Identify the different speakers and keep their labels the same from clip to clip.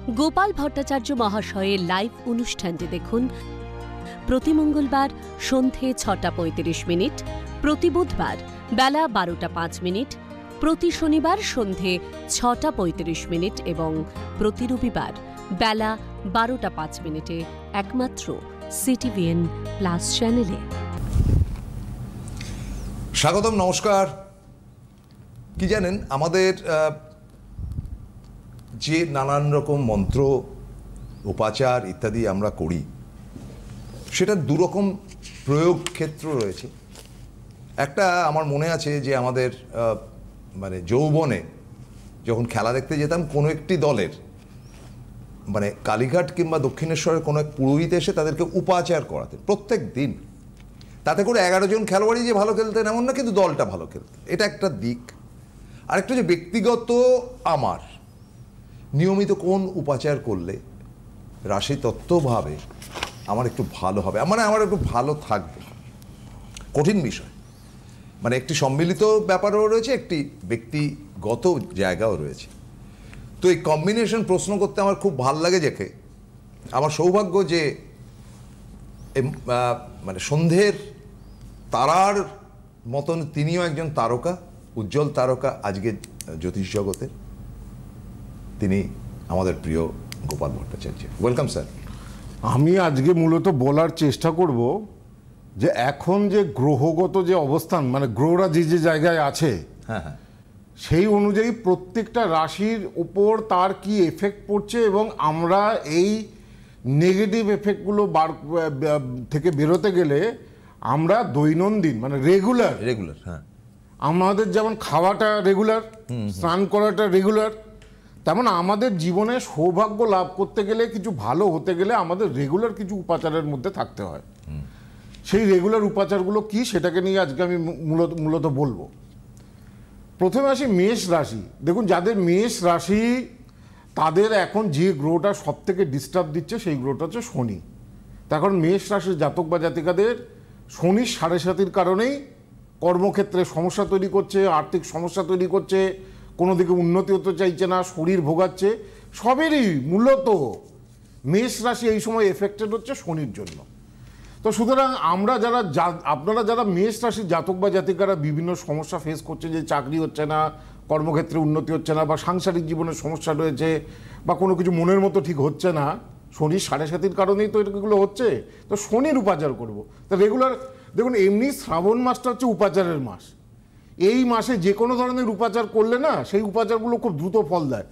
Speaker 1: গোপাল ভট্টাচার্য মহাশয়ের লাইভ অনুষ্ঠানটি দেখুন প্রতি মঙ্গলবার সন্ধে ৬:৩৫, প্রতি বুধবার বেলা ১২:০৫, প্রতি শনিবার সন্ধে ৬:৩৫ এবং প্রতি রবিবার বেলা ১২:০৫ একমাত্র সিটিভিএন প্লাস চ্যানেলে।
Speaker 2: স্বাগতম, নমস্কার। কি জানেন, আমাদের যে নানান রকম মন্ত্র, উপাচার ইত্যাদি আমরা করি, সেটার দুরকম প্রয়োগ ক্ষেত্র রয়েছে। একটা আমার মনে আছে যে আমাদের মানে যৌবনে যখন খেলা দেখতে যেতাম, কোনো একটি দলের মানে কালীঘাট কিংবা দক্ষিণেশ্বরের কোনো এক পুরোহিত এসে তাদেরকে উপাচার করাতেন প্রত্যেক দিন। তাতে করে 11 জন খেলোয়াড়ই যে ভালো খেলতেন এমন না, কিন্তু দলটা ভালো খেলতেন, এটা একটা দিক। আরেকটা যে ব্যক্তিগত আমার নিয়মিত কোন উপাচার করলে রাশিতত্ত্বভাবে আমার একটু ভালো হবে, মানে আমার একটু ভালো থাকবে, কঠিন বিষয়। মানে একটি সম্মিলিত ব্যাপারও রয়েছে, একটি ব্যক্তিগত জায়গাও রয়েছে। তো এই কম্বিনেশন প্রশ্ন করতে আমার খুব ভাল লাগে। দেখে আমার সৌভাগ্য যে মানে সন্ধ্যের তারার মতন তিনিও একজন তারকা, উজ্জ্বল তারকা আজকে জ্যোতিষ জগতের। তিনি আমাদের প্রিয় গোপাল ভট্টাচার্য। Welcome sir.
Speaker 3: আমি আজকে মূলত বলার চেষ্টা করব যে এখন যে গ্রহগত যে অবস্থান, মানে গ্রহরা যে যে জায়গায় আছে,
Speaker 2: হ্যাঁ হ্যাঁ,
Speaker 3: সেই অনুযায়ী প্রত্যেকটা রাশির উপর তার কি এফেক্ট পড়ছে এবং আমরা এই নেগেটিভ এফেক্টগুলো থেকে বেরোতে গেলে আমরা দৈনন্দিন মানে রেগুলার
Speaker 2: হ্যাঁ,
Speaker 3: আমাদের যেমন খাওয়াটা রেগুলার, স্নান করাটা রেগুলার, তেমন আমাদের জীবনে সৌভাগ্য লাভ করতে গেলে, কিছু ভালো হতে গেলে আমাদের রেগুলার কিছু উপাচারের মধ্যে থাকতে হয়। সেই রেগুলার উপাচারগুলো কি, সেটাকে নিয়ে আজকে আমি মূলত বলবো। প্রথমে আসি মেষ রাশি। দেখুন, যাদের মেষ রাশি তাদের এখন যে গ্রহটা সব থেকে ডিস্টার্ব দিচ্ছে সেই গ্রহটা হচ্ছে শনি। তার কারণ মেষ রাশির জাতক বা জাতিকাদের শনির ৭.৭-র কারণেই কর্মক্ষেত্রে সমস্যা তৈরি করছে, আর্থিক সমস্যা তৈরি করছে, কোনো দিকে উন্নতি হতে চাইছে না, শরীর ভোগাচ্ছে। সবেরই মূলত মেষ রাশি এই সময় এফেক্টেড হচ্ছে শনির জন্য। তো সুতরাং আমরা আপনারা যারা মেষ রাশির জাতক বা জাতিকারা বিভিন্ন সমস্যা ফেস করছে, যে চাকরি হচ্ছে না, কর্মক্ষেত্রে উন্নতি হচ্ছে না, বা সাংসারিক জীবনের সমস্যা রয়েছে, বা কোনো কিছু মনের মতো ঠিক হচ্ছে না, শনির ৭.৭-র কারণেই তো এগুলো হচ্ছে। তো শনির উপাচার করব। তো রেগুলার দেখুন, এমনি শ্রাবণ মাসটা হচ্ছে উপাচারের মাস। এই মাসে যে কোনো ধরনের উপাচার করলে না, সেই উপাচারগুলো খুব দ্রুত ফল দেয়।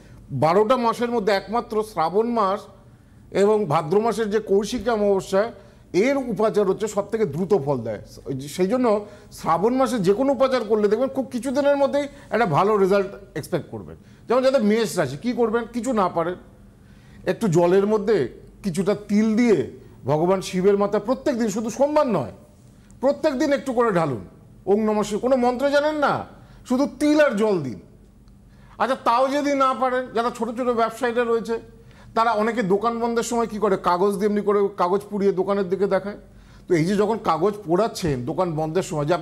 Speaker 3: 12টা মাসের মধ্যে একমাত্র শ্রাবণ মাস এবং ভাদ্র মাসের যে কৌশিকী অমাবস্যা, এর উপাচার হচ্ছে সব থেকে দ্রুত ফল দেয়। সেই জন্য শ্রাবণ মাসে যে কোনো উপাচার করলে দেখবেন খুব কিছুদিনের মধ্যেই একটা ভালো রেজাল্ট এক্সপেক্ট করবেন। যেমন যাদের মেষ রাশি, কী করবেন, কিছু না পারেন, একটু জলের মধ্যে কিছুটা তিল দিয়ে ভগবান শিবের মাথায় প্রত্যেক দিন, শুধু সোমবার নয়, প্রত্যেক দিন একটু করে ঢালুন। ওম নমঃ শিবায়, কোনো মন্ত্র জানেন না, শুধু তিল আর জল দিন। আচ্ছা, তাও যদি না পারেন, যারা ছোট ছোট ব্যবসায়ীরা রয়েছে, তারা অনেকে দোকান বন্ধের সময় কি করে, কাগজ দিয়ে এমনি করে কাগজ পুড়িয়ে দোকানের দিকে দেখায়। তো এই যে যখন কাগজ পোড়াচ্ছেন দোকান বন্ধের সময়, যে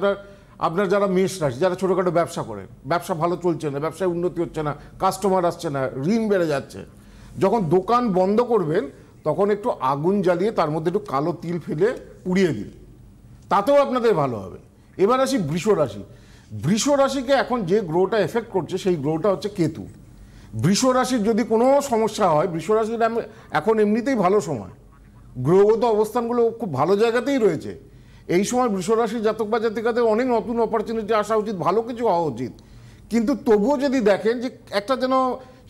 Speaker 3: আপনার যারা মেষ রাশি, যারা ছোটোখাটো ব্যবসা করেন, ব্যবসা ভালো চলছে না, ব্যবসায় উন্নতি হচ্ছে না, কাস্টমার আসছে না, ঋণ বেড়ে যাচ্ছে, যখন দোকান বন্ধ করবেন তখন একটু আগুন জ্বালিয়ে তার মধ্যে একটু কালো তিল ফেলে পুড়িয়ে দিন, তাতেও আপনাদের ভালো হবে। এবার আসি বৃষ রাশি। বৃষ রাশিকে এখন যে গ্রহটা এফেক্ট করছে সেই গ্রহটা হচ্ছে কেতু। বৃষ রাশির যদি কোনো সমস্যা হয়, বৃষ রাশির এখন এমনিতেই ভালো সময়, গ্রহগত অবস্থানগুলো খুব ভালো জায়গাতেই রয়েছে। এই সময় বৃষ রাশির জাতক বা জাতিকাদের অনেক নতুন অপরচুনিটি আসা উচিত, ভালো কিছু হওয়া উচিত। কিন্তু তবুও যদি দেখেন যে একটা যেন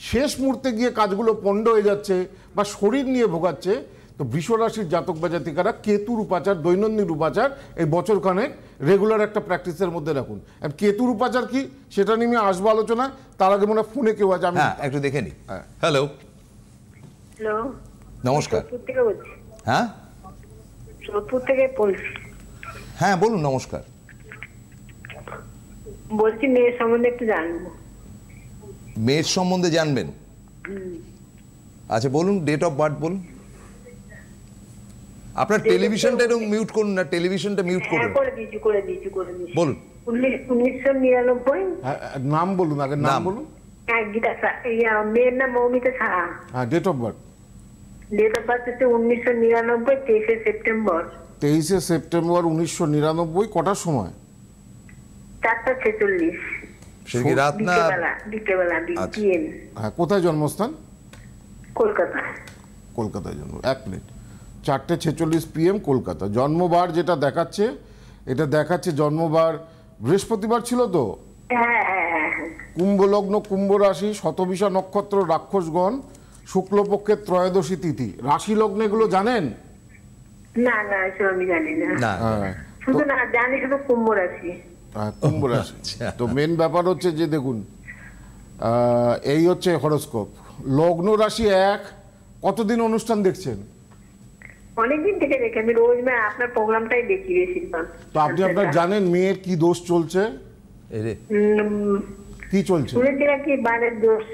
Speaker 3: শেষ মুহূর্তে গিয়ে কাজগুলো পণ্ড হয়ে যাচ্ছে বা শরীর নিয়ে ভোগাচ্ছে, তো বৃষ রাশির জাতক বা জাতিকারা কেতুর উপাচার, দৈনন্দিন উপাচার এই বছরখানেক রেগুলার একটা প্র্যাকটিসের মধ্যে রাখুন। আর কেতুর উপাচার কি সেটা নিয়ে আসবো আলোচনা। তার আগে মনে ফোনে কেউ আছে, আমি
Speaker 2: একটু দেখে নি। হ্যালো,
Speaker 4: হ্যালো,
Speaker 2: নমস্কার।
Speaker 4: হ্যাঁ, সোদপুর থেকে বলছি।
Speaker 2: হ্যাঁ বলুন। নমস্কার।
Speaker 4: বলছি মেয়ের সম্বন্ধে একটু জানবো।
Speaker 2: মেয়ের সম্বন্ধে জানবেন? আচ্ছা বলুন, ডেট অফ বার্থ বলুন। আপনার টেলিভিশনটা একটু মিউট করুন না, টেলিভিশনটা মিউট করুন।
Speaker 4: করে দিয়েছি।
Speaker 2: বলুন।
Speaker 4: 1999।
Speaker 3: নাম বলুন, আগে নাম বলুন।
Speaker 4: হ্যাঁ গীতা মেয়ের নাম মৌমিতা সাহা।
Speaker 3: হ্যাঁ, date of birth?
Speaker 4: Date of birth হচ্ছে 1999, 23শে সেপ্টেম্বর।
Speaker 3: 23শে সেপ্টেম্বর 1999। কটার সময়?
Speaker 4: 4:46
Speaker 2: সে কি রাত না?
Speaker 4: বিকেলবেলা PM।
Speaker 3: হ্যাঁ, কোথায় জন্মস্থান?
Speaker 4: কলকাতা।
Speaker 3: কলকাতায় জন্ম। 1 মিনিট। 4:46 PM কলকাতা। জন্মবার যেটা দেখাচ্ছে, এটা দেখাচ্ছে জন্মবার বৃহস্পতিবার ছিল তো?
Speaker 4: হ্যাঁ।
Speaker 3: কুম্ভ লগ্ন, কুম্ভ রাশি, শতবিশা নক্ষত্র, রাক্ষসগণ, শুক্লপক্ষের ত্রয়োদশী তিথি। রাশি লগ্ন এগুলো জানেন?
Speaker 4: না এসব আমি জানি না।
Speaker 2: না,
Speaker 3: হ্যাঁ,
Speaker 4: শুধু না জানি শুধু কুম্ভ রাশি।
Speaker 3: কুম্ভ রাশি। তো মেন ব্যাপার হচ্ছে যে দেখুন, এই হচ্ছে হরোস্কোপ। লগ্ন রাশি 1। কতদিন অনুষ্ঠান দেখছেন?
Speaker 4: অনেকদিন থেকে দেখি আমি, রোজ আপনার প্রোগ্রামটাই দেখি বেশিরভাগ।
Speaker 3: তো আপনি আপনার জানেন মেয়ের কি দোষ চলছে? কি চলছে?
Speaker 4: শুনেছিলাম কি বারের দোষ।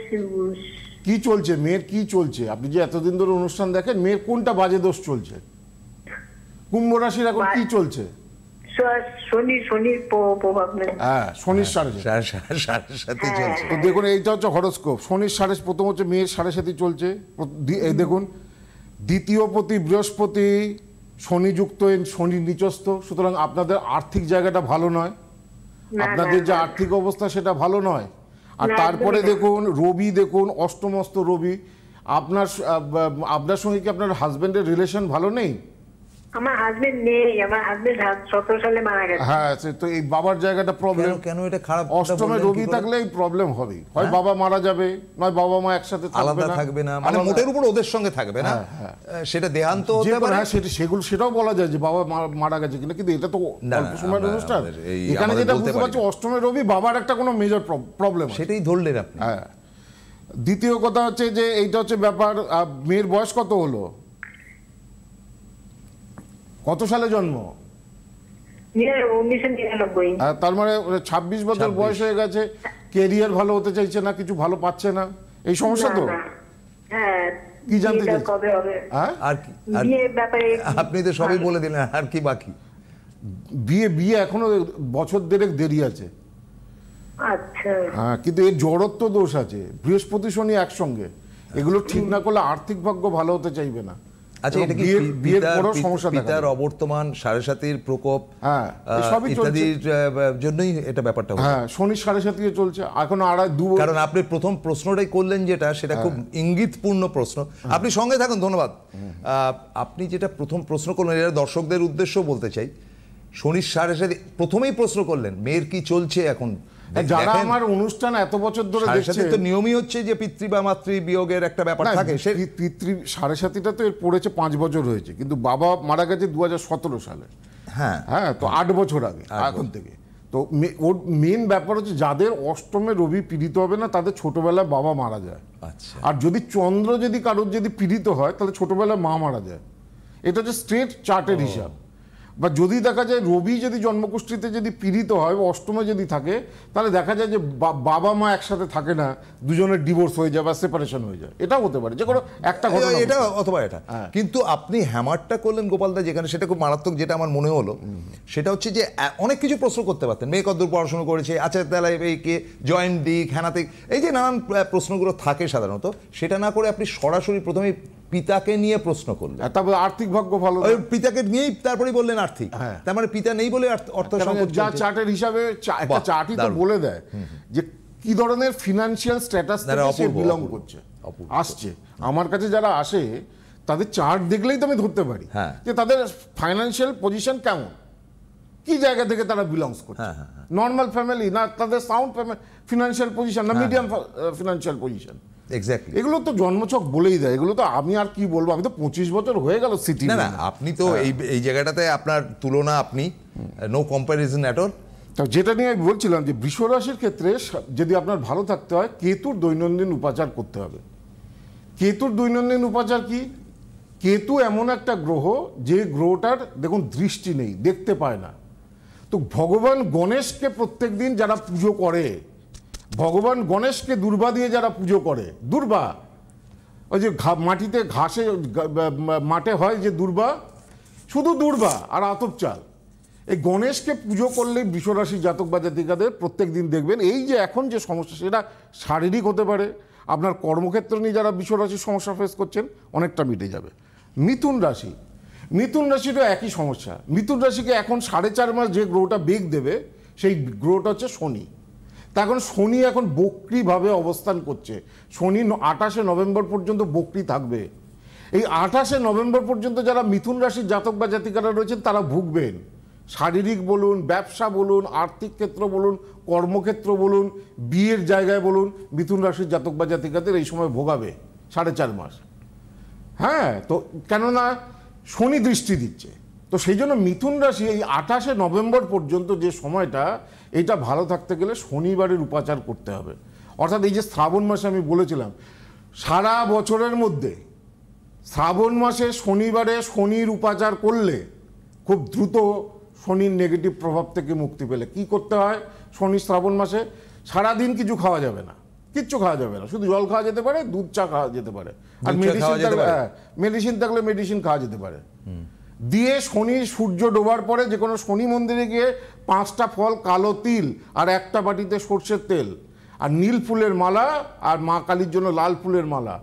Speaker 3: কি চলছে মেয়ের, কি চলছে? আপনি যে এতদিন ধরে অনুষ্ঠান দেখেন, মেয়ের কোনটা বাজে দোষ চলছে? কুম্ভ রাশির এখন কি চলছে?
Speaker 4: শনির প্রভাব।
Speaker 3: হ্যাঁ, শনির সাড়ে
Speaker 2: সাথে চলছে।
Speaker 3: তো দেখুন, এইটা হচ্ছে হরোস্কোপ। শনির সাড়ে, প্রথম হচ্ছে মেয়ের 7.5 চলছে। এই দেখুন, দ্বিতীয়পতি বৃহস্পতি, শনিযুক্ত, শনি নিচস্থ। সুতরাং আপনাদের আর্থিক জায়গাটা ভালো নয়, আপনাদের যে আর্থিক অবস্থা সেটা ভালো নয়। আর তারপরে দেখুন রবি, দেখুন অষ্টমস্ত রবি। আপনার সঙ্গে কি আপনার হাজবেন্ডের রিলেশন ভালো নেই?
Speaker 4: আমার হাজবেন্ড নেই, আমার হাজবেন্ড 17 সালে মারা গেছে।
Speaker 3: হ্যাঁ, তো এই বাবার জায়গাটা প্রবলেম।
Speaker 2: কেন এটা খারাপ?
Speaker 3: অষ্টমে রবি থাকলে এই প্রবলেম হবে। হয় বাবা মারা যাবে, নয় বাবা মা একসাথে
Speaker 2: আলাদা থাকবে না, মানে মোটের উপর ওদের সঙ্গে থাকবে না। সেটা দেহান্ত হতে পারে।
Speaker 3: হ্যাঁ, সেটাও বলা যায় যে বাবা মারা গেছে কিনা, কিন্তু এটা তো অল্প সময়ের অনুষ্ঠান। এখানে যেটা বুঝতে পারছি, অষ্টমে রবি বাবার একটা কোনো মেজর প্রবলেম,
Speaker 2: সেটাই ধরলেন আপনি।
Speaker 3: হ্যাঁ। দ্বিতীয় কথা হচ্ছে যে এইটা হচ্ছে ব্যাপার, মেয়ের বয়স কত হলো? কত সালে জন্ম?
Speaker 4: 1999।
Speaker 3: তার মানে 26 বছর বয়স হয়ে গেছে। কেরিয়ার ভালো হতে চাইছে না, কিছু ভালো পাচ্ছে না, এই সমস্যা তো?
Speaker 4: হ্যাঁ।
Speaker 3: কি জানতে চাইছেন?
Speaker 4: কবে হবে?
Speaker 2: আর কি
Speaker 4: বিয়ের ব্যাপারে
Speaker 2: আপনি তো সবই বলে দিলেন, আর কি বাকি?
Speaker 3: বিয়ে এখনো বছর দেড়েক দেরি আছে।
Speaker 4: আচ্ছা।
Speaker 3: হ্যাঁ, কিন্তু এর জড়ত্ব দোষ আছে, বৃহস্পতি শনি একসঙ্গে। এগুলো ঠিক না করলে আর্থিক ভাগ্য ভালো হতে চাইবে না।
Speaker 2: আচ্ছা, এটা কি পিতার অবর্তমান, সাড়ে-সাতির প্রকোপ,
Speaker 3: হ্যাঁ, সবই
Speaker 2: ইত্যাদির জন্যই এটা ব্যাপারটা?
Speaker 3: হ্যাঁ, শনি 7.5 চলছে এখন।
Speaker 2: কারণ আপনি প্রথম প্রশ্নটাই করলেন যেটা, সেটা খুব ইঙ্গিতপূর্ণ প্রশ্ন। আপনি সঙ্গে থাকুন, ধন্যবাদ। আপনি যেটা প্রথম প্রশ্ন করলেন, এটা দর্শকদের উদ্দেশ্য বলতে চাই। শনির 7.5 প্রথমেই প্রশ্ন করলেন, মেয়ের কি চলছে এখন?
Speaker 3: যারা আমার অনুষ্ঠান এত বছর ধরে দেখছেন,
Speaker 2: তো নিয়মই হচ্ছে যে পিতৃ বা মাতৃ বিয়োগের একটা ব্যাপার থাকে।
Speaker 3: পিতৃ 7.5টা তো এর পড়েছে 5 বছর হয়েছে, কিন্তু বাবা মারা গেছে 2017 সালে। হ্যাঁ, তো 8 বছর আগে এখন থেকে। তো ওর মেন ব্যাপার হচ্ছে যাদের অষ্টমে রবি পীড়িত হবে না, তাদের ছোটবেলায় বাবা মারা যায়।
Speaker 2: আচ্ছা।
Speaker 3: আর যদি চন্দ্র যদি কারোর যদি পীড়িত হয়, তাহলে ছোটবেলায় মা মারা যায়। এটা হচ্ছে স্ট্রেট চার্টের হিসাব। বা যদি দেখা যায় রবি যদি জন্মকুষ্ঠিতে যদি পীড়িত হয়, অষ্টমে যদি থাকে, তাহলে দেখা যায় যে বাবা মা একসাথে থাকে না, দুজনের ডিভোর্স হয়ে যায় বা সেপারেশন হয়ে যায়। এটাও হতে পারে, যে কোনো একটা ঘটনা,
Speaker 2: এটা অথবা এটা। কিন্তু আপনি হ্যামারটা করলেন গোপালদা যেখানে, সেটা খুব মারাত্মক। যেটা আমার মনে হলো সেটা হচ্ছে যে অনেক কিছু প্রশ্ন করতে পারতেন। মেয়ে কতদূর পড়াশোনা করেছে, আচ্ছা তাহলে এই কে জয়েন্ট দিক, হ্যানাতে, এই যে নানান প্রশ্নগুলো থাকে সাধারণত, সেটা না করে আপনি সরাসরি প্রথমে পিতাকে নিয়ে প্রশ্ন করলেন।
Speaker 3: তারপরে আর্থিক ভাগ্য ভালো,
Speaker 2: পিতাকে নিয়েই তারপরেই বললেন আর্থিক। তার মানে পিতা নেই বলে অর্থ সংকট।
Speaker 3: যা চার্টের হিসাবে একটা চার্টই তো বলে দেয় যে কি ধরনের ফিনান্সিয়াল স্ট্যাটাস থেকে সে বিলং করছে, আসছে। আমার কাছে যারা আসে তাদের চার্ট দেখলেই তো আমি ধরতে পারি যে তাদের ফাইন্যান্সিয়াল পজিশন কেমন, কি জায়গা থেকে তারা বিলংস করছে। নর্মাল ফ্যামিলি না, তাদের সাউন্ড ফিনান্সিয়াল পজিশন না, মিডিয়াম ফিনান্সিয়াল পজিশন। এগুলো তো জন্মছক বলেই দেয়। এগুলো তো আমি আর কি বলবো, আমি তো 25 বছর হয়ে গেল সিটি।
Speaker 2: না, আপনি তো এই জায়গাটাতে আপনার তুলনা, আপনি নো কম্প্যারিজন অ্যাট অল।
Speaker 3: যেটা নিয়ে আমি বলছিলাম যে বৃষ রাশির ক্ষেত্রে যদি আপনার ভালো থাকতে হয়, কেতুর দৈনন্দিন উপাচার করতে হবে। কেতুর দৈনন্দিন উপাচার কি? কেতু এমন একটা গ্রহ যে গ্রহটার দেখুন দৃষ্টি নেই, দেখতে পায় না। তো ভগবান গণেশকে প্রত্যেক দিন যারা পুজো করে, ভগবান গণেশকে দুর্বা দিয়ে যারা পুজো করে, দুর্বা ওই যে মাটিতে ঘাসে মাঠে হয় যে দুর্বা, শুধু দুর্বা আর আতপ চাল, এই গণেশকে পুজো করলে বৃষরাশি জাতক বা জাতিকাদের প্রত্যেক দিন দেখবেন এই যে এখন যে সমস্যা সেটা শারীরিক হতে পারে, আপনার কর্মক্ষেত্র নিয়ে যারা বৃষরাশির সমস্যা ফেস করছেন অনেকটা মিটে যাবে। মিথুন রাশি, মিথুন রাশিরও একই সমস্যা। মিথুন রাশিকে এখন 4.5 মাস যে গ্রহটা বেগ দেবে সেই গ্রহটা হচ্ছে শনি। তা এখন শনি এখন বক্রিভাবে অবস্থান করছে। শনি 28শে নভেম্বর পর্যন্ত বক্রি থাকবে। এই 28শে নভেম্বর পর্যন্ত যারা মিথুন রাশির জাতক বা জাতিকারা রয়েছেন তারা ভুগবেন। শারীরিক বলুন, ব্যবসা বলুন, আর্থিক ক্ষেত্র বলুন, কর্মক্ষেত্র বলুন, বিয়ের জায়গায় বলুন, মিথুন রাশির জাতক বা জাতিকাদের এই সময় ভোগাবে 4.5 মাস। হ্যাঁ, তো কেননা শনি দৃষ্টি দিচ্ছে। তো সেই জন্য মিথুন রাশি এই 28শে নভেম্বর পর্যন্ত যে সময়টা, এটা ভালো থাকতে গেলে শনিবারের উপাচার করতে হবে। অর্থাৎ এই যে শ্রাবণ মাসে আমি বলেছিলাম সারা বছরের মধ্যে শ্রাবণ মাসে শনিবারে শনির উপাচার করলে খুব দ্রুত শনির নেগেটিভ প্রভাব থেকে মুক্তি পেলে কি করতে হয়, শনি শ্রাবণ মাসে সারাদিন কিছু খাওয়া যাবে না, কিচ্ছু খাওয়া যাবে না, শুধু জল খাওয়া যেতে পারে, দুধ চা খাওয়া যেতে পারে, আর মেডিসিন থাকলে মেডিসিন খাওয়া যেতে পারে। দিয়ে শনি সূর্য ডোবার পরে যে কোনো শনি মন্দিরে গিয়ে 5টা ফল, কালো তিল আর একটা বাটিতে সর্ষের তেল আর নীল ফুলের মালা আর মা কালীর জন্য লাল ফুলের মালা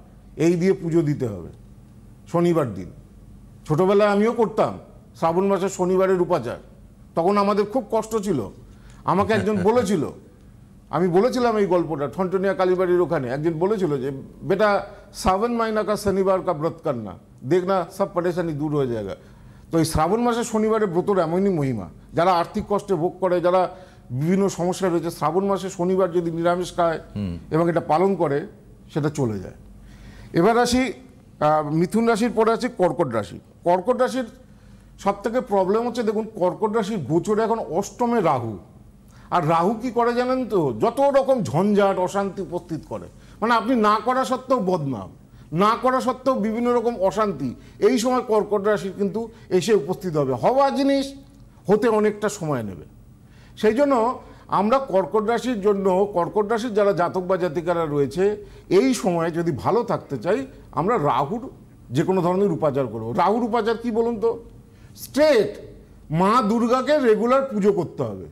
Speaker 3: এই দিয়ে পুজো দিতে হবে শনিবার দিন। ছোটবেলায় আমিও করতাম শ্রাবণ মাসের শনিবারের উপাচার। তখন আমাদের খুব কষ্ট ছিল। আমাকে একজন বলেছিল, আমি বলেছিলাম এই গল্পটা ঠনটনিয়া কালীবাড়ির ওখানে, একজন বলেছিল যে বেটা শ্রাবণ মাইনা কা শনিবার কা ব্রত করনা দেখ না সব পরেশানি দূর হয়ে যায়গা। তো এই শ্রাবণ মাসে শনিবারের ব্রতর এমনই মহিমা, যারা আর্থিক কষ্টে ভোগ করে, যারা বিভিন্ন সমস্যা রয়েছে, শ্রাবণ মাসে শনিবার যদি নিরামিষ খায় এবং এটা পালন করে সেটা চলে যায়। এবার আসি মিথুন রাশির পরে আছে কর্কট রাশি। কর্কট রাশির সব থেকে প্রবলেম হচ্ছে, দেখুন কর্কট রাশির গোচরে এখন অষ্টমে রাহু। আর রাহু কি করে জানেন তো, যত রকম ঝঞ্ঝাট অশান্তি উপস্থিত করে। মানে আপনি না করা সত্ত্বেও বদনাম, না করা সত্ত্বেও বিভিন্ন রকম অশান্তি এই সময় কর্কট রাশির কিন্তু এসে উপস্থিত হবে। হওয়া জিনিস হতে অনেকটা সময় নেবে। সেই জন্য আমরা কর্কট রাশির জন্য, কর্কট রাশির যারা জাতক বা জাতিকারা রয়েছে এই সময়ে যদি ভালো থাকতে চাই আমরা রাহুর যে কোনো ধরনের উপাচার করব। রাহুর উপাচার কি বলুন তো, স্ট্রেট মা দুর্গাকে রেগুলার পুজো করতে হবে।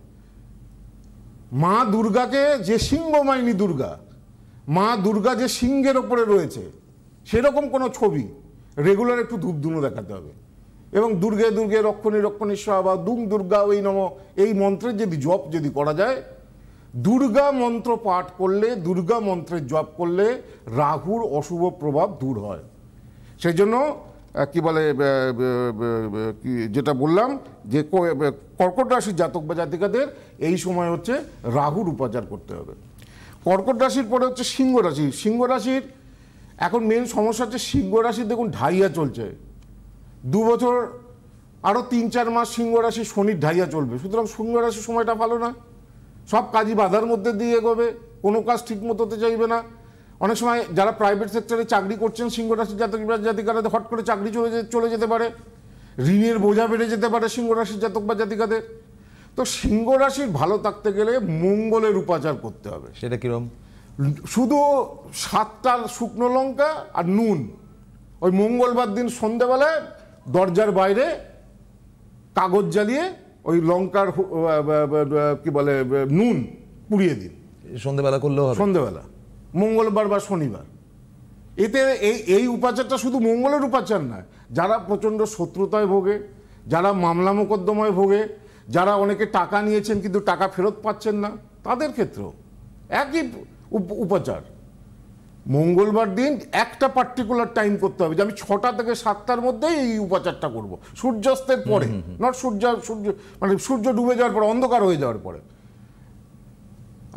Speaker 3: মা দুর্গাকে, যে সিংহমাইনী দুর্গা, মা দুর্গা যে সিংহের ওপরে রয়েছে সেরকম কোনো ছবি রেগুলার একটু ধূপধুনো দেখাতে হবে। এবং দুর্গে দুর্গে রক্ষণী রক্ষণী স্বাহা বা দুং দুর্গা ওই নম এই মন্ত্রের যদি জপ যদি করা যায়, দুর্গা মন্ত্র পাঠ করলে, দুর্গা মন্ত্রের জপ করলে রাহুর অশুভ প্রভাব দূর হয়। সেই জন্য কি বলে, যেটা বললাম যে কর্কট রাশির জাতক বা জাতিকাদের এই সময় হচ্ছে রাহুর উপাচার করতে হবে। কর্কট রাশির পরে হচ্ছে সিংহ রাশি। সিংহ রাশির এখন মেন সমস্যা হচ্ছে সিংহ রাশির দেখুন ঢাইয়া চলছে 2 বছর, আরও 3-4 মাস সিংহ রাশি শনির ঢাইয়া চলবে। সুতরাং সিংহ রাশির সময়টা ভালো না, সব কাজই বাধার মধ্যে দিয়ে এগোবে, কোনো কাজ ঠিক মতো হতে চাইবে না। অনেক সময় যারা প্রাইভেট সেক্টরে চাকরি করছেন সিংহ রাশির জাতক জাতিকারা হট করে চাকরি চলে যেতে পারে, ঋণের বোঝা বেড়ে যেতে পারে সিংহ রাশির জাতক বা জাতিকাদের। তো সিংহ রাশির ভালো থাকতে গেলে মঙ্গলের উপাচার করতে হবে।
Speaker 2: সেটা কিরকম?
Speaker 3: শুধু 7টা শুকনো লঙ্কা আর নুন, ওই মঙ্গলবার দিন সন্ধ্যেবেলায় দরজার বাইরে কাগজ জ্বালিয়ে ওই লঙ্কার কি বলে নুন পুড়িয়ে দিন।
Speaker 2: সন্ধ্যেবেলা করলেও হবে? সন্ধ্যেবেলা,
Speaker 3: মঙ্গলবার বা শনিবার। এতে এই উপাচারটা শুধু মঙ্গলের উপাচার নয়, যারা প্রচণ্ড শত্রুতায় ভোগে, যারা মামলা মোকদ্দমায় ভোগে, যারা অনেকে টাকা নিয়েছেন কিন্তু টাকা ফেরত পাচ্ছেন না, তাদের ক্ষেত্রেও একই উপাচার। মঙ্গলবার দিন একটা পার্টিকুলার টাইম করতে হবে যে আমি 6টা থেকে 7টার মধ্যেই এই উপাচারটা করব, সূর্যাস্তের পরে, নট সূর্য মানে সূর্য ডুবে যাওয়ার পরে, অন্ধকার হয়ে যাওয়ার পরে।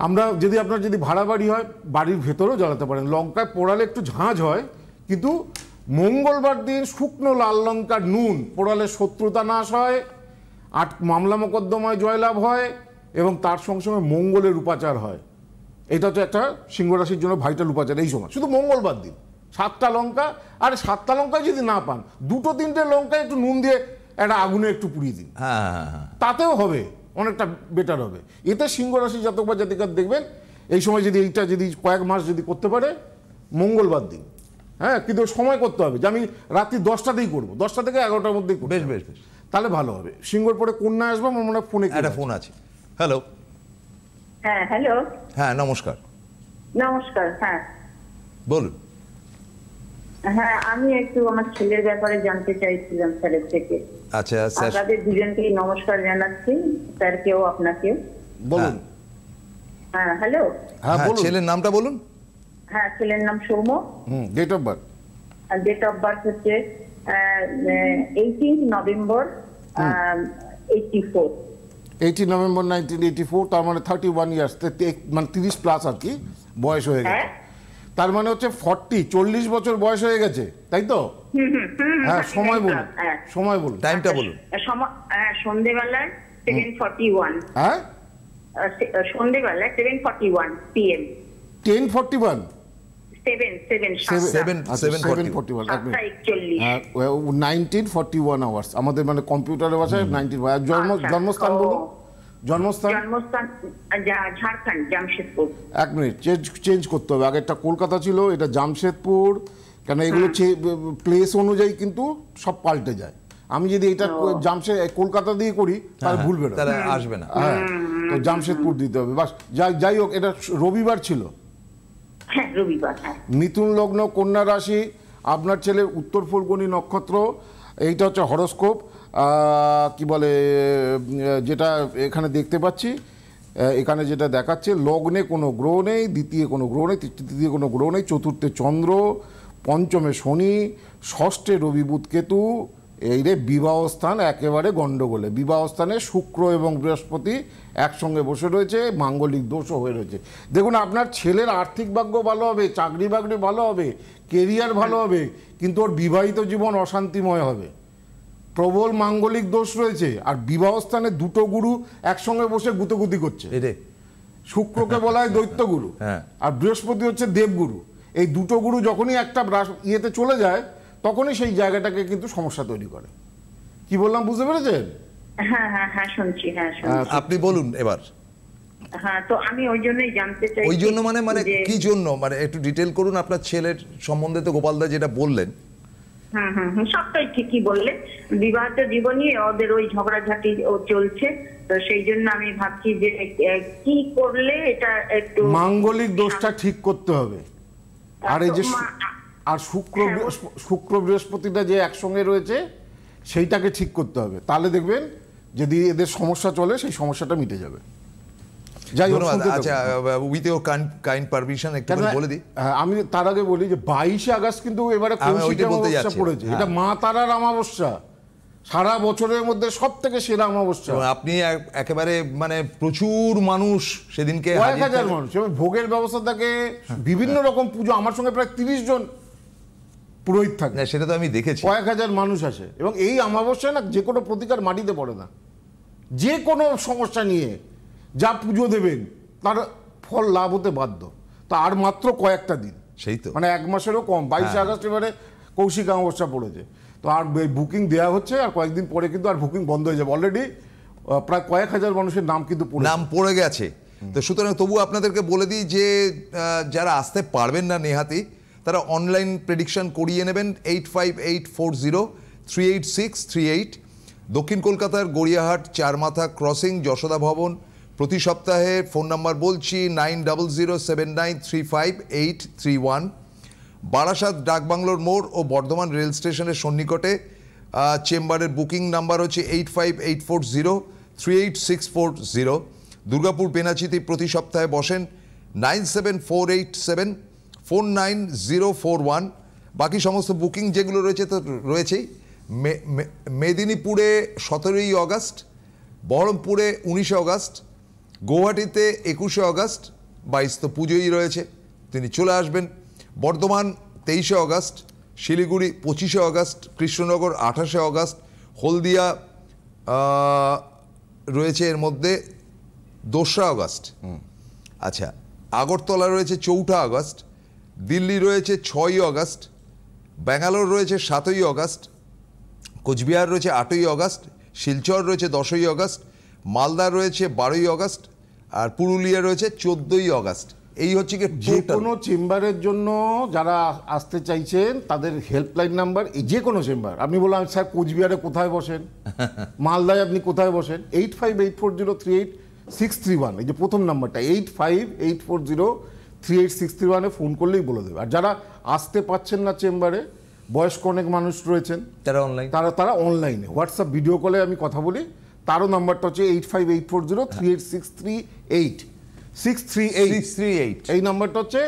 Speaker 3: আমরা যদি আপনার যদি ভাড়া বাড়ি হয় বাড়ির ভেতরেও জ্বালাতে পারেন, লঙ্কায় পোড়ালে একটু ঝাঁঝ হয়, কিন্তু মঙ্গলবার দিন শুকনো লাল লঙ্কার নুন পোড়ালে শত্রুতা নাশ হয়, মামলা মোকদ্দমায় জয়লাভ হয় এবং তার সঙ্গে সঙ্গে মঙ্গলের উপাচার হয়। এটা হচ্ছে একটা সিংহ রাশির জন্য ভাইটাল উপাচার এই সময়, শুধু মঙ্গলবার দিন 7টা লঙ্কা। আর 7টা লঙ্কা যদি না পান 2-3টে লঙ্কা একটু নুন দিয়ে একটা আগুনে একটু পুড়িয়ে দিন, তাতেও হবে, অনেকটা বেটার হবে। এতে সিংহ রাশি জাতক বা জাতিকার দেখবেন এই সময় যদি এইটা যদি কয়েক মাস যদি করতে পারে মঙ্গলবার দিন, হ্যাঁ, কিন্তু সময় করতে হবে যে আমি রাত্রি 10টাতেই করবো, 10টা থেকে 11টার মধ্যেই করবো।
Speaker 2: বেশ বেশ বেশ।
Speaker 3: তাহলে ভালো হবে। সিঙ্গর পরে কন্যা আসবে, আমার মনে হয় ফোনে
Speaker 2: একটা ফোন আছে। হ্যালো।
Speaker 4: হ্যাঁ হ্যালো,
Speaker 2: হ্যাঁ নমস্কার,
Speaker 4: নমস্কার। হ্যাঁ
Speaker 2: বলুন।
Speaker 4: হ্যাঁ, আমি একটু আমার ছেলের ব্যাপারে জানতে চাইছিলাম স্যারের থেকে।
Speaker 2: আচ্ছা স্যার।
Speaker 4: আপনাদের দুজনকেই নমস্কার জানাচ্ছি, স্যারকেও আপনাকেও।
Speaker 3: বলুন।
Speaker 4: হ্যাঁ হ্যালো।
Speaker 3: হ্যাঁ
Speaker 2: হ্যাঁ,
Speaker 3: বলুন।
Speaker 2: ছেলের নামটা বলুন।
Speaker 4: হ্যাঁ, ছেলের নাম সৌম্য।
Speaker 3: Date of birth?
Speaker 4: আর ডেট অফ বার্থ হচ্ছে 18 নভেম্বর 84।
Speaker 3: 18 নভেম্বর 1984, তার মানে 31 ইয়ার্স, মানে 30 প্লাস আর কি বয়স হয়ে গেছে।
Speaker 4: হ্যাঁ।
Speaker 3: তার মানে হচ্ছে 40 বছর বয়স হয়ে গেছে, তাই তো? হ্যাঁ, সময় বলুন,
Speaker 4: হ্যাঁ।
Speaker 3: সময় বলুন।
Speaker 2: টাইমটা বলুন।
Speaker 4: সন্ধ্যেবেলায় 7:41।
Speaker 3: হ্যাঁ,
Speaker 4: সন্ধ্যেবেলায় 7:41 PM।
Speaker 3: 10:41?
Speaker 4: 7:41।
Speaker 3: 1941 আওয়ার্স আমাদের, মানে কম্পিউটারের ভাষায় 19। জন্মস্থান বলুন, জন্মস্থান।
Speaker 4: জন্মস্থান ঝাড়খণ্ড, জামশেদপুর।
Speaker 3: এক মিনিট, চেঞ্জ করতে হবে। আগেরটা কলকাতা ছিল, এটা জামশেদপুর। কেন এগুলো প্লেস অনুযায়ী কিন্তু সব পাল্টে যায়। আমি যদি এটা কলকাতা দিয়ে করি তাহলে ভুল বেরোবে,
Speaker 2: তাহলে আসবে না।
Speaker 3: হ্যাঁ, তো জামশেদপুর দিতে হবে। বাস, যাই হোক, এটা রবিবার ছিল।
Speaker 4: হ্যাঁ, রবিবার। হ্যাঁ।
Speaker 3: মিথুন লগ্ন, কন্যা রাশি, আপনার ছেলের উত্তর ফল্গুনী নক্ষত্র। এইটা হচ্ছে হরোস্কোপ। কি বলে, যেটা এখানে দেখতে পাচ্ছি, এখানে যেটা দেখাচ্ছে, লগ্নে কোনো গ্রহ নেই, দ্বিতীয় কোনো গ্রহ নেই, তৃতীয় কোনো গ্রহ নেই, চতুর্থে চন্দ্র, পঞ্চমে শনি, ষষ্ঠে রবি বুধ কেতু। এই রে বিবাহ স্থান একেবারে গণ্ডগোলে। বিবাহ স্থানে শুক্র এবং বৃহস্পতি একসঙ্গে বসে রয়েছে, মাঙ্গলিক দোষও হয়ে রয়েছে। দেখুন, আপনার ছেলের আর্থিক ভাগ্য ভালো হবে, চাকরি বাকরি ভালো হবে, কেরিয়ার ভালো হবে, কিন্তু ওর বিবাহিত জীবন অশান্তিময় হবে। প্রবল মাঙ্গলিক দোষ রয়েছে, আর বিবাহ স্থানে দুটো গুরু একসঙ্গে বসে গুতগুতি করছে। শুক্রকে বলা হয় দৈত্যগুরু, আর বৃহস্পতি হচ্ছে দেবগুরু। এই দুটো গুরু যখনই একটা ইয়েতে চলে যায়, তখনই সেই জায়গাটাকে কিন্তু সমস্যা তৈরি করে। কি বললাম, বুঝতে পেরেছেন?
Speaker 4: হ্যাঁ হ্যাঁ হ্যাঁ, শুনছি। হ্যাঁ,
Speaker 2: আপনি বলুন এবার।
Speaker 4: হ্যাঁ, তো আমি ওই জন্যই জানতে চাই।
Speaker 2: ওই জন্য মানে কি জন্য, মানে একটু ডিটেল করুন আপনার ছেলের সম্বন্ধে। তো গোপালদা যেটা বললেন,
Speaker 4: সবটাই ঠিকই বললেন। বিবাহিত জীবনই ওদের ওই ঝগড়াঝাটি চলছে, তো সেই জন্য আমি ভাবছি যে কি করলে এটা একটু
Speaker 3: মাঙ্গলিক দোষটা ঠিক করতে হবে। আর এই যে আর শুক্র বৃহস্পতিটা যে একসঙ্গে রয়েছে, সেইটাকে ঠিক করতে হবে। তাহলে দেখবেন যদি এদের সমস্যা চলে, সেই সমস্যাটা মিটে যাবে। যাই হোক,
Speaker 2: আচ্ছা, উইথ ইওর কাইন্ড পারমিশন একটু বলে দিই।
Speaker 3: আমি তার আগে বলি যে 22 আগস্ট কিন্তু এবারে কৌশিকী অমাবস্যা পড়েছে। এটা মা তারার অমাবস্যা, সারা বছরের মধ্যে সব থেকে সেরা অমাবস্যা।
Speaker 2: আপনি একেবারে মানে প্রচুর মানুষ সেদিনকে,
Speaker 3: 1000 মানুষ, এবং ভোগের ব্যবস্থা থাকে, বিভিন্ন রকম পুজো। আমার সঙ্গে প্রায় 30 জন পুরোহিত থাকে।
Speaker 2: সেটা তো আমি দেখেছি।
Speaker 3: 1000 মানুষ আসে, এবং এই অমাবস্যায় না যে কোনো প্রতিকার মাটিতে পড়ে না। যে কোনো সমস্যা নিয়ে যা পুজো দেবেন তার ফল লাভ হতে বাধ্য। তা আর মাত্র কয়েকটা দিন,
Speaker 2: সেই তো
Speaker 3: মানে 1 মাসেরও কম। 22 আগস্ট এবারে কৌশিক অমাবস্যা পড়েছে, তো আর বুকিং দেওয়া হচ্ছে। আর কয়েকদিন পরে কিন্তু আর বুকিং বন্ধ হয়ে যাবে। অলরেডি প্রায় কয়েক হাজার মানুষের নাম কিন্তু
Speaker 2: পড়ে গেছে। তো সুতরাং তবু আপনাদেরকে বলে দিই যে যারা আসতে পারবেন না নেহাতি, তারা অনলাইন প্রেডিকশন করিয়ে নেবেন 8584038638। দক্ষিণ কলকাতার গড়িয়াহাট চারমাথা ক্রসিং, যশোদা ভবন। প্রতি সপ্তাহে ফোন নাম্বার বলছি 9007935831। বারাসাত ডাকবাংলোর মোড় ও বর্ধমান রেল স্টেশনের সন্নিকটে চেম্বারের বুকিং নাম্বার হচ্ছে 8584038640। দুর্গাপুর বেনাচিতি প্রতি সপ্তাহে বসেন 9748749041। বাকি সমস্ত বুকিং যেগুলো রয়েছে তো রয়েছেই। মেদিনীপুরে 17ই আগস্ট, বহরমপুরে 19শে আগস্ট, গৌহাটিতে 21শে আগস্ট, 22 তো পুজোই রয়েছে, তিনি চলে আসবেন। বর্ধমান 23শে আগস্ট, শিলিগুড়ি 25শে আগস্ট, কৃষ্ণনগর 28শে আগস্ট, হলদিয়া রয়েছে এর মধ্যে 2রা আগস্ট। আচ্ছা, আগরতলা রয়েছে 4ঠা আগস্ট, দিল্লি রয়েছে 6ই আগস্ট, ব্যাঙ্গালোর রয়েছে 7ই আগস্ট, কোচবিহার রয়েছে 8ই আগস্ট, শিলচর রয়েছে 10ই আগস্ট, মালদা রয়েছে 12ই আগস্ট, আর পুরুলিয়া রয়েছে 14ই আগস্ট। এই হচ্ছে কি
Speaker 3: যে কোনো চেম্বারের জন্য যারা আসতে চাইছেন তাদের হেল্পলাইন নাম্বার, যে কোনো চেম্বার, আপনি বললাম স্যার কোচবিহারে কোথায় বসেন, মালদায় আপনি কোথায় বসেন, 8584038631, এই যে প্রথম নাম্বারটা 8584038631 ফোন করলেই বলে দেবে। আর যারা আসতে পাচ্ছেন না চেম্বারে, বয়স্ক অনেক মানুষ রয়েছেন, তারা অনলাইনে হোয়াটসঅ্যাপ ভিডিও কলে আমি কথা বলি, তারও নাম্বারটা হচ্ছে 8584038638 638 এই নাম্বারটা হচ্ছে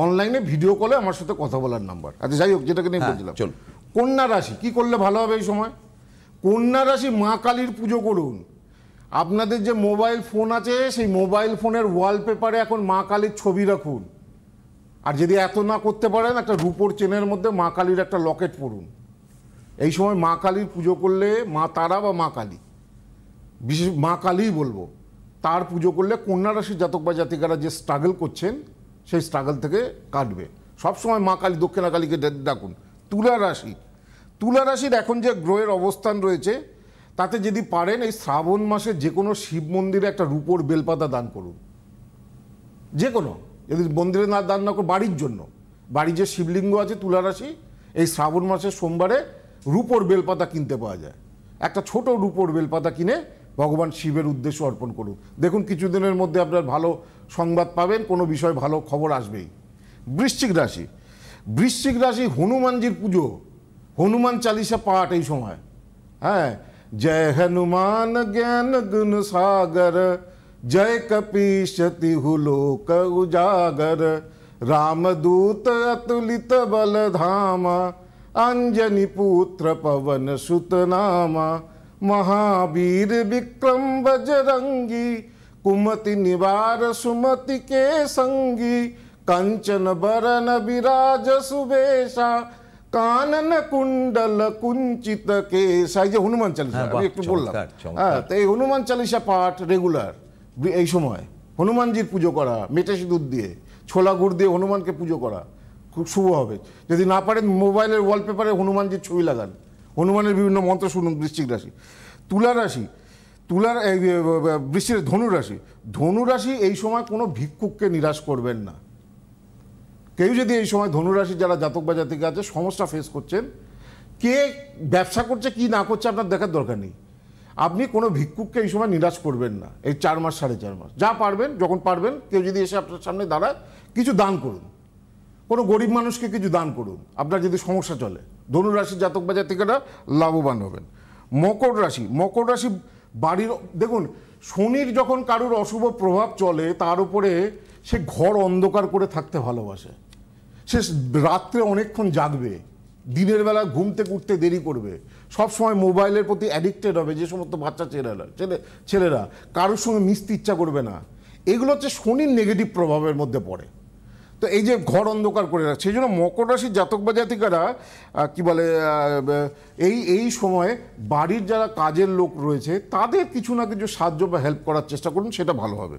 Speaker 3: অনলাইনে ভিডিও কলে আমার সাথে কথা বলার নাম্বার। আচ্ছা যাই হোক, যেটাকে নিয়ে বলছিলাম, কন্যা রাশি কি করলে ভালো হবে এই সময়? কন্যা রাশি মা কালীর পুজো করুন। আপনাদের যে মোবাইল ফোন আছে সেই মোবাইল ফোনের ওয়ালপেপারে এখন মা কালীর ছবি রাখুন। আর যদি এত না করতে পারেন, একটা রূপোর চেনের মধ্যে মা কালীর একটা লকেট পরুন। এই সময় মা কালীর পুজো করলে, মা তারা বা মা কালী, বিশেষ মা কালীই বলবো, তার পুজো করলে কন্যা রাশির জাতক বা জাতিকারা যে স্ট্রাগল করছেন সেই স্ট্রাগল থেকে কাটবে। সবসময় মা কালী, দক্ষিণা কালীকে ডাকুন। তুলা রাশি, তুলা রাশির এখন যে গ্রহের অবস্থান রয়েছে তাতে যদি পারেন এই শ্রাবণ মাসে যে কোনো শিব মন্দিরে একটা রূপোর বেলপাতা দান করুন। যে কোনো, যদি মন্দিরে না দান না করুন, বাড়ির জন্য, বাড়ির যে শিবলিঙ্গ আছে তুলা রাশি, এই শ্রাবণ মাসের সোমবারে রূপোর বেলপাতা কিনতে পাওয়া যায়। একটা ছোট রূপোর বেলপাতা কিনে ভগবান শিবের উদ্দেশ্যে অর্পণ করুন। দেখুন কিছুদিনের মধ্যে আপনার ভালো সংবাদ পাবেন, কোনো বিষয় ভালো খবর আসবেই। বৃশ্চিক রাশি, বৃশ্চিক রাশি হনুমানজির পুজো, হনুমান চালিসা পাঠ এই সময়। হ্যাঁ, জয় হনুমান জ্ঞান গুণ সাগর, জয় কপীশতি হুলোক উজাগর, রামদূত অতুলিত বল ধাमा, अंजनी पुत्र पवन सुत नामा, महावीर विक्रम बजरंगी, कुमति निवार सुमति के संगी, कंचन बरन विराज सुबेशा, कानन कुंडल कुंचित केशा। এই যে হনুমান চালিসা আমি একটু বললাম, হ্যাঁ, তো এই হনুমান চালিসা পাঠ রেগুলার এই সময়, হনুমানজির পুজো করা, মেটে সিঁদুর দিয়ে, ছোলা গুড় দিয়ে হনুমানকে পুজো করা খুব শুভ হবে। যদি না পারেন মোবাইলের ওয়ালপেপারে হনুমানজির ছবি লাগান, হনুমানের বিভিন্ন মন্ত্র শুনুন। বৃশ্চিক রাশি, তুলা রাশি, বৃশ্চিক, ধনুরাশি, ধনুরাশি এই সময় কোনো ভিক্ষুককে নিরাশ করবেন না। কেউ যদি এই সময় ধনুরাশি যারা জাতক বা জাতিকা আছে সমস্যা ফেস করছেন, কে ব্যবসা করছে কি না করছে আপনার দেখার দরকার নেই। আপনি কোনো ভিক্ষুককে এই সময় নিরাশ করবেন না। এই 4 মাস 4.5 মাস যা পারবেন, যখন পারবেন, কেউ যদি এসে আপনার সামনে দাঁড়ায় কিছু দান করুন, কোনো গরিব মানুষকে কিছু দান করুন, আপনার যদি সমস্যা চলে। ধনুরাশির জাতক বা জাতিকারা লাভবান হবেন। মকর রাশি, মকর রাশি বাড়ির, দেখুন শনির যখন কারুর অশুভ প্রভাব চলে তার উপরে সে ঘর অন্ধকার করে থাকতে ভালোবাসে, সে রাত্রে অনেকক্ষণ জাগবে, দিনের বেলা ঘুম থেকে উঠতে দেরি করবে, সবসময় মোবাইলের প্রতি অ্যাডিক্টেড হবে। যে সমস্ত বাচ্চা ছেলেরা কারোর সঙ্গে মিশতে ইচ্ছা করবে না, এগুলো হচ্ছে শনির নেগেটিভ প্রভাবের মধ্যে পড়ে। তো এই যে ঘর অন্ধকার করে রাখছে, সেই জন্য মকর রাশির জাতক বা জাতিকারা কি বলে, এই সময়ে বাড়ির যারা কাজের লোক রয়েছে তাদের কিছু না কিছু সাহায্য বা হেল্প করার চেষ্টা করুন, সেটা ভালো হবে।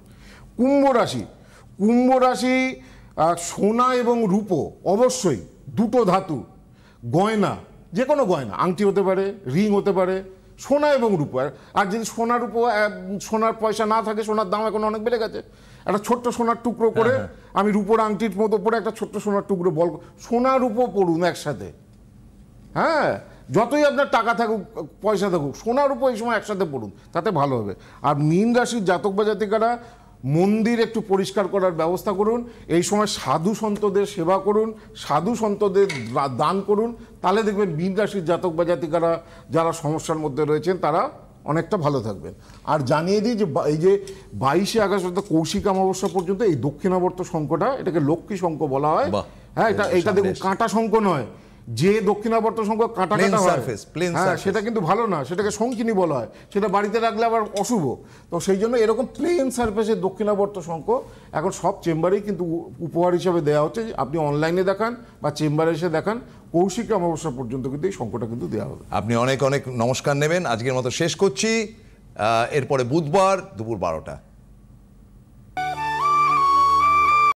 Speaker 3: কুম্ভ রাশি, কুম্ভ রাশি সোনা এবং রূপো, অবশ্যই দুটো ধাতু, গয়না, যে কোনো গয়না, আংটি হতে পারে, রিং হতে পারে, সোনা এবং রূপো। আর যদি সোনার পয়সা না থাকে, সোনার দাম এখন অনেক বেড়ে গেছে, একটা ছোট্ট সোনার টুকরো করে, আমি রূপোর আংটির মতো পরে একটা ছোট্ট সোনার টুকরো বল, সোনা রূপো পড়ুন একসাথে। হ্যাঁ, যতই আপনার টাকা থাকুক, পয়সা থাকুক, সোনার রূপো এই সময় একসাথে পড়ুন, তাতে ভালো হবে। আর মীন রাশির জাতক বা জাতিকারা মন্দির একটু পরিষ্কার করার ব্যবস্থা করুন, এই সময় সাধু সন্তদের সেবা করুন, সাধু সন্তদের দান করুন, তাহলে দেখবেন মীন রাশির জাতক বা জাতিকারা যারা সমস্যার মধ্যে রয়েছেন তারা অনেকটা ভালো থাকবেন। আর জানিয়ে দিই যে এই যে 22শে আগস্ট কৌশিক অমাবস্যা পর্যন্ত এই দক্ষিণাবর্ত শঙ্খটা, এটাকে লক্ষ্মী শঙ্খ বলা হয়। হ্যাঁ, এটা দেখুন কাঁটা শঙ্খ নয়, যে দক্ষিণাবর্ত শঙ্খ কাঁটা কাটা হয়, হ্যাঁ, সেটা কিন্তু ভালো না, সেটাকে শঙ্খিনী বলা হয়, সেটা বাড়িতে রাখলে আবার অশুভ। তো সেই জন্য এরকম প্লেন সারফেসের দক্ষিণাবর্ত শঙ্খ এখন সব চেম্বারেই কিন্তু উপহার হিসাবে দেওয়া হচ্ছে। আপনি অনলাইনে দেখান বা চেম্বারে এসে দেখান, কৌশিক অমাবস্যা পর্যন্ত কিন্তু এই শঙ্খটা কিন্তু দেওয়া হবে।
Speaker 2: আপনি অনেক অনেক নমস্কার নেবেন। আজকের মতো শেষ করছি, এরপরে বুধবার দুপুর 12টা।